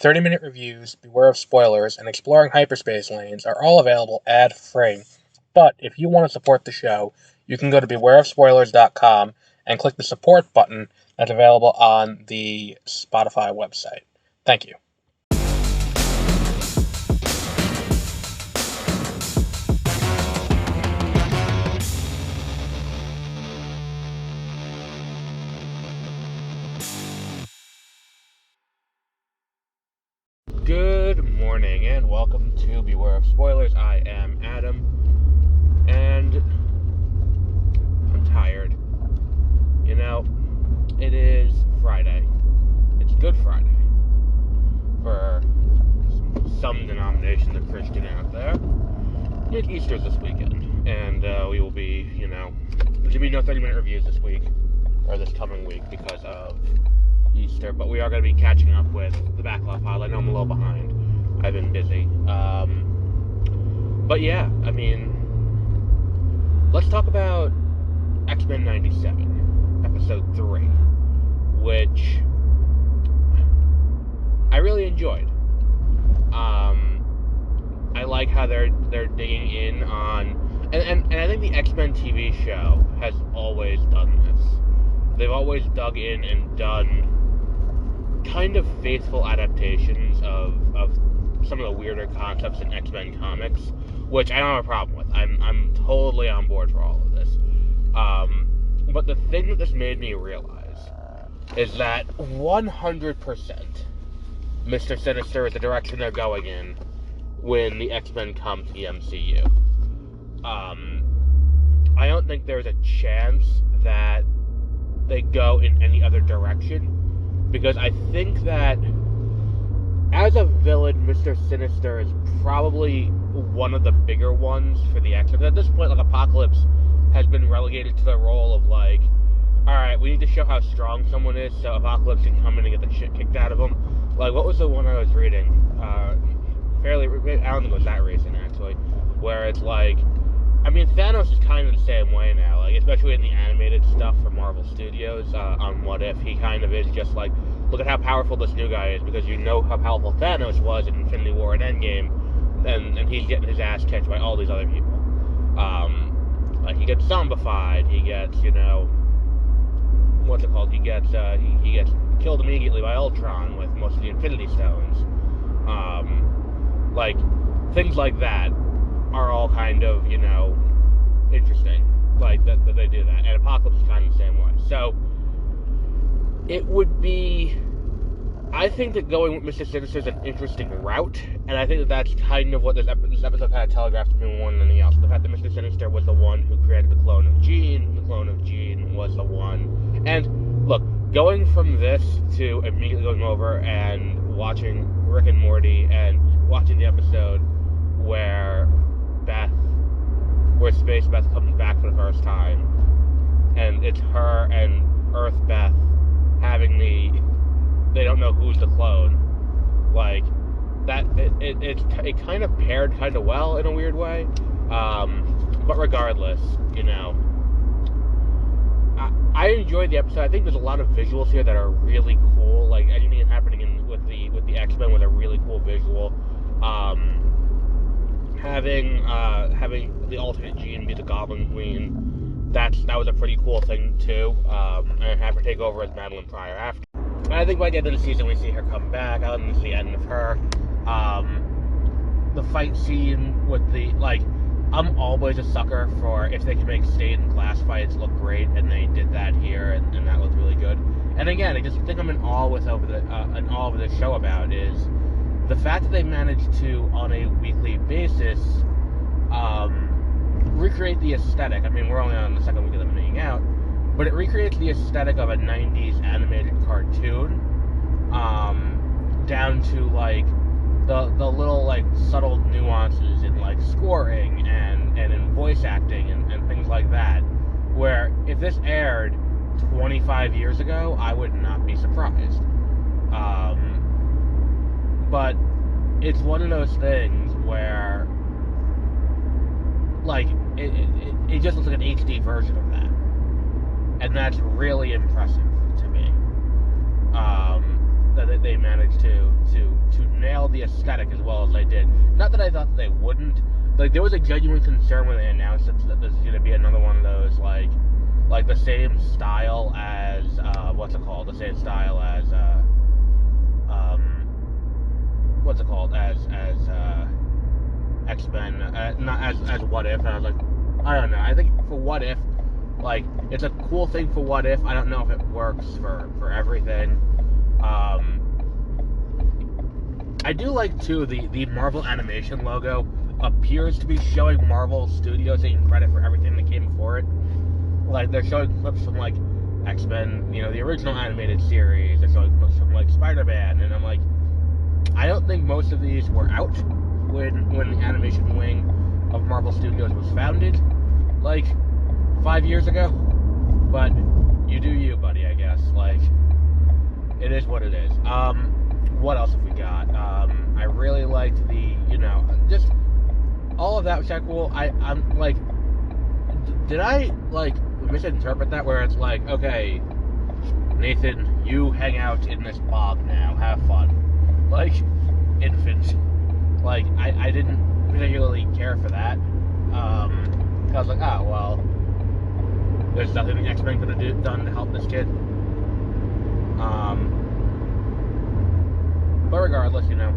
30-minute reviews, Beware of Spoilers, and Exploring Hyperspace Lanes are all available ad-free. But if you want to support the show, you can go to bewareofspoilers.com and click the support button that's available on the Spotify website. Thank you. Good morning and welcome to Beware of Spoilers. I am Adam, and I'm tired. You know, it is Friday. It's Good Friday for some denomination of Christian out there. It's Easter's this weekend, and we will be, there's going to be no 30-minute reviews this week, or this coming week, because of Easter, but we are going to be catching up with the backlog pile. I know I'm a little behind. I've been busy. But yeah, let's talk about X-Men 97, Episode 3, which I really enjoyed. I like how they're digging in on, and I think the X-Men TV show has always done this. They've always dug in and done kind of faithful adaptations of some of the weirder concepts in X-Men comics, which I don't have a problem with. I'm totally on board for all of this. But the thing that this made me realize is that 100% Mr. Sinister is the direction they're going in when the X-Men come to the MCU. I don't think there's a chance that they go in any other direction, because I think that as a villain, Mr. Sinister is probably one of the bigger ones for the X-Men. At this point, Apocalypse has been relegated to the role of alright, we need to show how strong someone is so Apocalypse can come in and get the shit kicked out of him. What was the one I was reading? I don't think it was that recent, actually, where it's Thanos is kind of the same way now, especially in the animated stuff for Marvel Studios, on What If. He kind of is just look at how powerful this new guy is, because you know how powerful Thanos was in Infinity War and Endgame, and he's getting his ass kicked by all these other people. He gets zombified, he gets, what's it called, he gets killed immediately by Ultron with most of the Infinity Stones. Things like that are all kind of, interesting, that they do that, and Apocalypse is kind of the same way. So, it would be, I think that going with Mr. Sinister is an interesting route, and I think that that's kind of what this episode kind of telegraphed to me more than anything else. The fact that Mr. Sinister was the one who created the clone of Jean was the one, and look, going from this to immediately going over and watching Rick and Morty and watching the episode where Space Beth comes back for the first time, and it's her and Earth Beth having they don't know who's the clone, it kind of paired kind of well in a weird way, but regardless, I enjoyed the episode. I think there's a lot of visuals here that are really cool, anything happening with the X-Men was a really cool visual. Having the alternate Jean be the Goblin Queen, that was a pretty cool thing too, and have her take over as Madeline Pryor after. And I think by the end of the season we see her come back. I think it's the end of her. The fight scene with I'm always a sucker for if they can make stained glass fights look great, and they did that here, and that looked really good. And again, I just think I'm in awe of the show about is the fact that they managed to, on a weekly basis, recreate the aesthetic. We're only on the second week of them being out, but it recreates the aesthetic of a 90s animated cartoon, down to, the little, subtle nuances in, scoring and in voice acting and things like that, where if this aired 25 years ago, I would not be surprised. But it's one of those things where, it just looks like an HD version of that. And that's really impressive to me. That they managed to the aesthetic as well as they did. Not that I thought that they wouldn't. Like, there was a genuine concern when they announced that this is going to be another one of those, like the same style as, the same style as, X-Men, not as What If, and I was like, I don't know, I think for What If, like, it's a cool thing for What If. I don't know if it works for everything. I do like, too, the Marvel Animation logo appears to be showing Marvel Studios taking credit for everything that came before it. Like, they're showing clips from, like, X-Men, you know, the original animated series. They're showing clips from, like, Spider-Man, and I'm like, I don't think most of these were out when the animation wing of Marvel Studios was founded, like, 5 years ago. But you do you, buddy, I guess. Like, it is what it is. What else have we got? I really liked the, you know, just all of that was kind of cool. I'm like, did I, like, misinterpret that where it's like, okay, Nathan, you hang out in this bog now, have fun. Like, infant. Like, I didn't particularly care for that. I was like, oh, well, there's nothing the X-Men could have done to help this kid. But regardless, you know,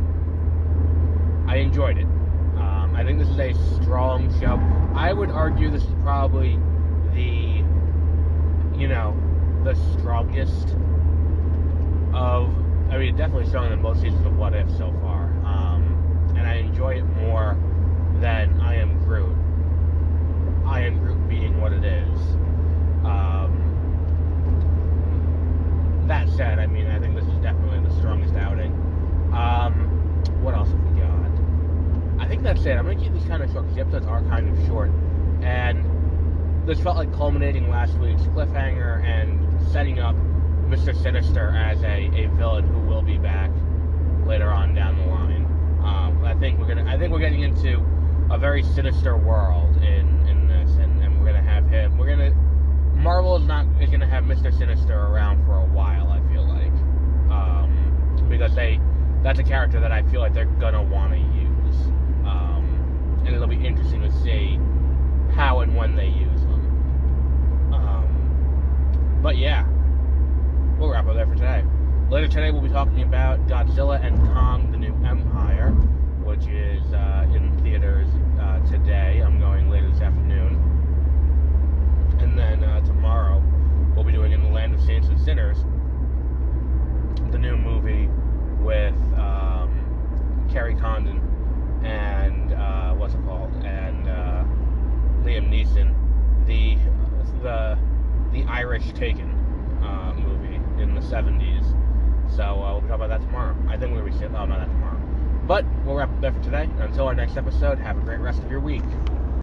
I enjoyed it. I think this is a strong show. I would argue this is probably the, you know, the strongest of, I mean, definitely stronger than most seasons of What If so far. And I enjoy it more than I Am Groot. I Am Groot being what it is. That said, I mean, I think this is definitely the strongest outing. What else have we got? I think that's it. I'm going to keep these kind of short because the episodes are kind of short. And this felt like culminating last week's cliffhanger and setting up Mr. Sinister as a villain who will be back later on down the line. I think we're getting into a very sinister world in this, and we're gonna have him. Marvel is gonna have Mr. Sinister around for a while. I feel like, because that's a character that I feel like they're gonna want to use, and it'll be interesting to see how and when they use them. But yeah, we'll wrap up there for today. Later today, we'll be talking about Godzilla and Kong: The New Empire, which is in theaters today. I'm going later this afternoon. And then tomorrow, we'll be doing In the Land of Saints and Sinners, the new movie with Kerry Condon and and Liam Neeson, the Irish Taken movie in the 70s. So we'll be talking about that tomorrow. I think we're going to be talking about that tomorrow. But we'll wrap up there for today. Until our next episode, have a great rest of your week.